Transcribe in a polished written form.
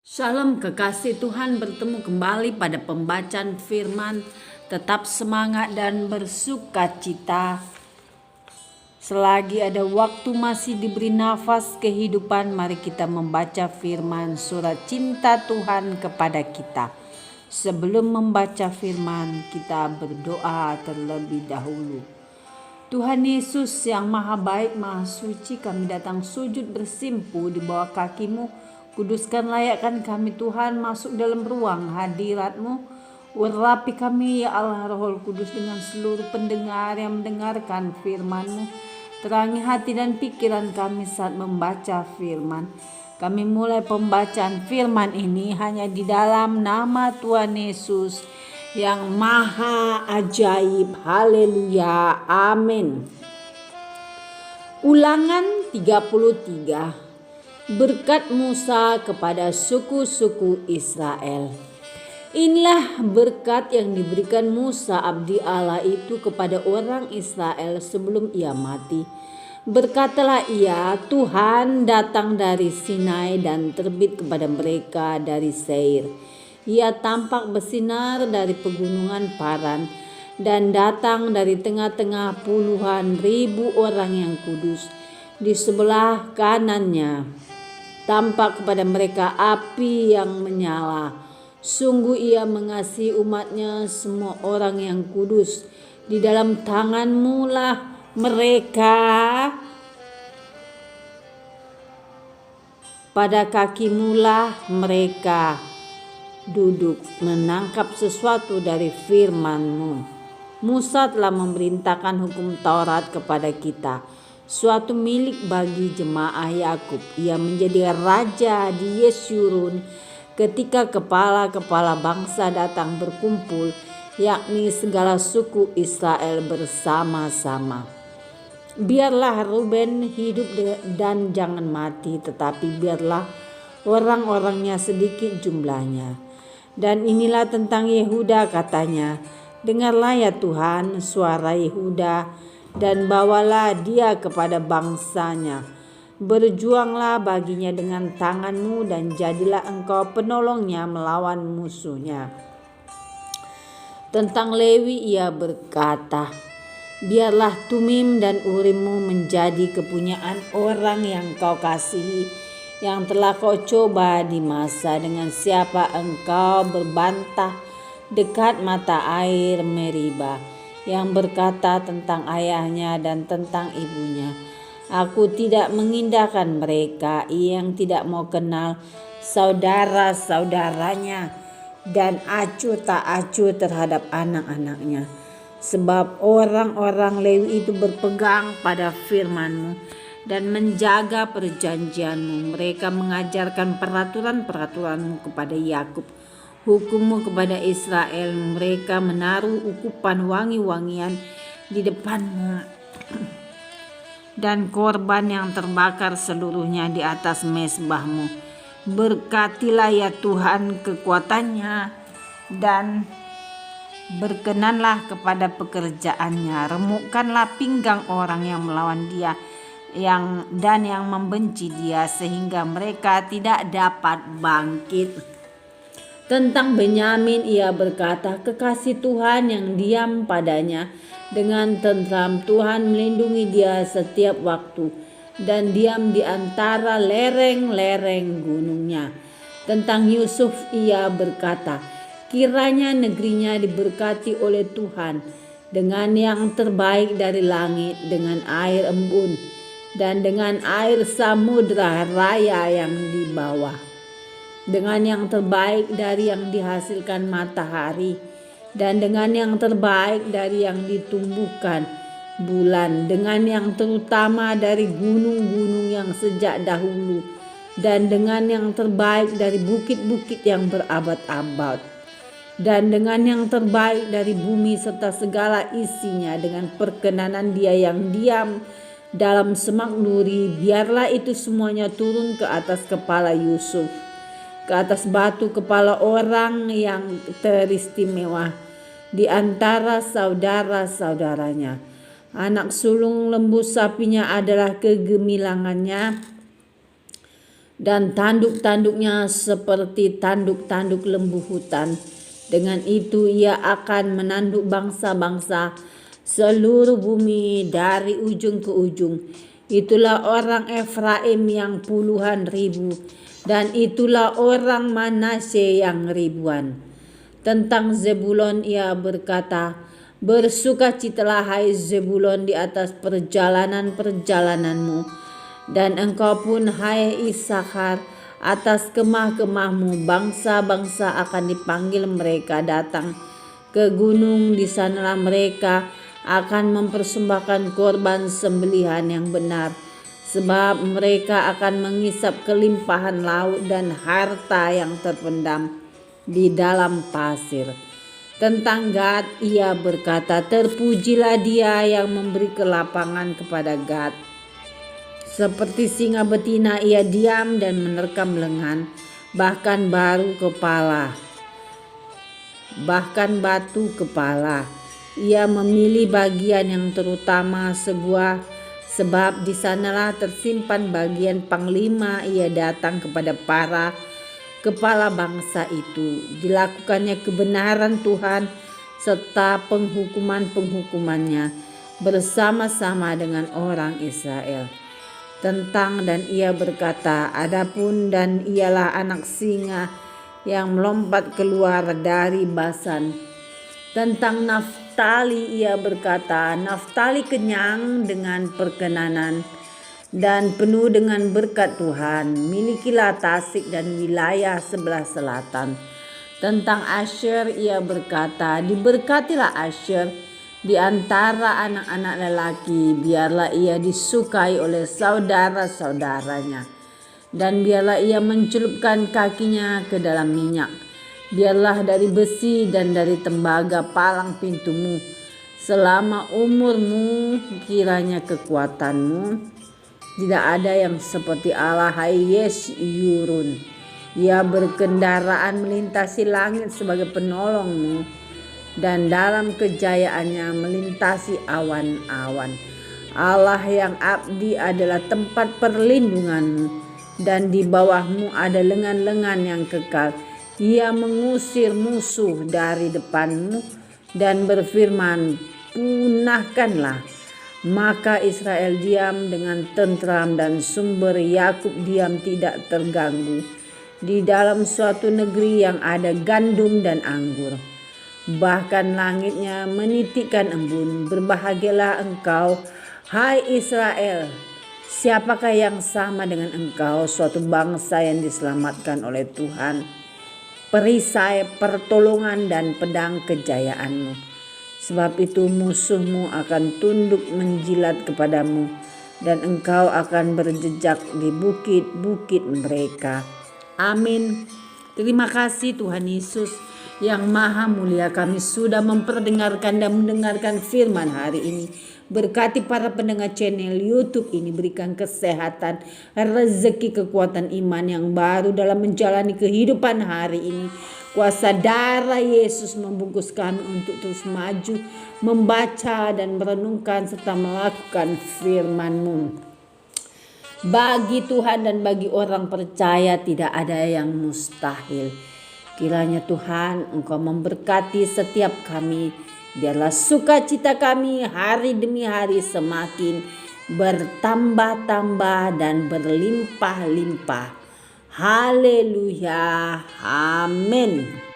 Shalom kekasih Tuhan, bertemu kembali pada pembacaan firman. Tetap semangat dan bersuka cita. Selagi ada waktu masih diberi nafas kehidupan, mari kita membaca firman surat cinta Tuhan kepada kita. Sebelum membaca firman, kita berdoa terlebih dahulu. Tuhan Yesus yang maha baik, maha suci, kami datang sujud bersimpu di bawah kaki-Mu. Kuduskan, layakkan kami Tuhan masuk dalam ruang hadirat-Mu. Urapi kami ya Allah Roh Kudus dengan seluruh pendengar yang mendengarkan firman-Mu. Terangi hati dan pikiran kami saat membaca firman. Kami mulai pembacaan firman ini hanya di dalam nama Tuhan Yesus yang maha ajaib. Haleluya. Amin. Ulangan 33. Berkat Musa kepada suku-suku Israel. Inilah berkat yang diberikan Musa abdi Allah itu kepada orang Israel sebelum ia mati. Berkatalah ia, Tuhan datang dari Sinai dan terbit kepada mereka dari Seir. Ia tampak bersinar dari pegunungan Paran dan datang dari tengah-tengah puluhan ribu orang yang kudus. Di sebelah kanannya tampak kepada mereka api yang menyala. Sungguh ia mengasihi umatnya, semua orang yang kudus. Di dalam tangan-Mu lah mereka, pada kaki-Mu lah mereka duduk menangkap sesuatu dari firman-Mu. Musa telah memerintahkan hukum Taurat kepada kita, suatu milik bagi jemaah Yakub. Ia menjadi raja di Yesurun ketika kepala-kepala bangsa datang berkumpul, yakni segala suku Israel bersama-sama. Biarlah Ruben hidup dan jangan mati, tetapi biarlah orang-orangnya sedikit jumlahnya. Dan inilah tentang Yehuda katanya, dengarlah ya Tuhan suara Yehuda, dan bawalah dia kepada bangsanya. Berjuanglah baginya dengan tangan-Mu dan jadilah Engkau penolongnya melawan musuhnya. Tentang Lewi ia berkata, biarlah Tumim dan Urim-Mu menjadi kepunyaan orang yang Kau kasihi, yang telah Kau coba di masa dengan siapa Engkau berbantah dekat mata air Meriba, yang berkata tentang ayahnya dan tentang ibunya, aku tidak mengindahkan mereka, yang tidak mau kenal saudara-saudaranya dan acuh tak acuh terhadap anak-anaknya. Sebab orang-orang Lewi itu berpegang pada firman-Mu dan menjaga perjanjian-Mu. Mereka mengajarkan peraturan-peraturan-Mu kepada Yakub, hukum-Mu kepada Israel. Mereka menaruh ukupan wangi-wangian di depan-Mu dan korban yang terbakar seluruhnya di atas mezbah-Mu. Berkatilah ya Tuhan kekuatannya dan berkenanlah kepada pekerjaannya. Remukkanlah pinggang orang yang melawan dia yang membenci dia, sehingga mereka tidak dapat bangkit. Tentang Benyamin ia berkata, kekasih Tuhan yang diam padanya dengan tentram. Tuhan melindungi dia setiap waktu dan diam di antara lereng-lereng gunungnya. Tentang Yusuf ia berkata, kiranya negerinya diberkati oleh Tuhan dengan yang terbaik dari langit, dengan air embun dan dengan air samudra raya yang di bawah, dengan yang terbaik dari yang dihasilkan matahari, dan dengan yang terbaik dari yang ditumbuhkan bulan, dengan yang terutama dari gunung-gunung yang sejak dahulu, dan dengan yang terbaik dari bukit-bukit yang berabad-abad, dan dengan yang terbaik dari bumi serta segala isinya, dengan perkenanan dia yang diam dalam semak duri. Biarlah itu semuanya turun ke atas kepala Yusuf, ke atas batu kepala orang yang teristimewa di antara saudara-saudaranya. Anak sulung lembu sapinya adalah kegemilangannya, dan tanduk-tanduknya seperti tanduk-tanduk lembu hutan. Dengan itu ia akan menanduk bangsa-bangsa seluruh bumi dari ujung ke ujung. Itulah orang Efraim yang puluhan ribu, dan itulah orang Manasye yang ribuan. Tentang Zebulon ia berkata, bersukacitalah hai Zebulon di atas perjalanan-perjalananmu, dan engkau pun hai Isakhar atas kemah-kemahmu. Bangsa-bangsa akan dipanggil mereka datang ke gunung, di sanalah mereka akan mempersembahkan korban sembelihan yang benar, sebab mereka akan mengisap kelimpahan laut dan harta yang terpendam di dalam pasir. Tentang Gad ia berkata, terpujilah dia yang memberi kelapangan kepada Gad. Seperti singa betina ia diam dan menerkam lengan, bahkan batu kepala. Ia memilih bagian yang terutama sebab di sanalah tersimpan bagian panglima. Ia datang kepada para kepala bangsa itu. Dilakukannya kebenaran Tuhan serta penghukuman-penghukumannya bersama-sama dengan orang Israel. Dan ia berkata, adapun dan ialah anak singa yang melompat keluar dari Basan. Tentang Naftali ia berkata, Naftali kenyang dengan perkenanan dan penuh dengan berkat Tuhan. Milikilah Tasik dan wilayah sebelah selatan. Tentang Asher ia berkata, diberkatilah Asher di antara anak-anak lelaki, biarlah ia disukai oleh saudara-saudaranya, dan biarlah ia mencelupkan kakinya ke dalam minyak. Biarlah dari besi dan dari tembaga palang pintumu selama umurmu, kiranya kekuatanmu. Tidak ada yang seperti Allah, hai Yesyurun. Ia berkendaraan melintasi langit sebagai penolongmu, dan dalam kejayaannya melintasi awan-awan. Allah yang abdi adalah tempat perlindunganmu, dan di bawahmu ada lengan-lengan yang kekal. Ia mengusir musuh dari depanmu dan berfirman, punahkanlah. Maka Israel diam dengan tentram dan sumber Yakub diam tidak terganggu di dalam suatu negeri yang ada gandum dan anggur. Bahkan langitnya menitikkan embun. Berbahagialah engkau, hai Israel. Siapakah yang sama dengan engkau, suatu bangsa yang diselamatkan oleh Tuhan? Perisai pertolongan dan pedang kejayaanmu. Sebab itu musuhmu akan tunduk menjilat kepadamu, dan engkau akan berjejak di bukit-bukit mereka. Amin. Terima kasih Tuhan Yesus yang maha mulia. Kami sudah memperdengarkan dan mendengarkan firman hari ini. Berkati para pendengar channel YouTube ini, berikan kesehatan, rezeki, kekuatan iman yang baru dalam menjalani kehidupan hari ini. Kuasa darah Yesus membungkus kami untuk terus maju, membaca dan merenungkan serta melakukan firman-Mu. Bagi Tuhan dan bagi orang percaya tidak ada yang mustahil. Kiranya Tuhan Engkau memberkati setiap kami. Biarlah sukacita kami hari demi hari semakin bertambah-tambah dan berlimpah-limpah. Haleluya. Amin.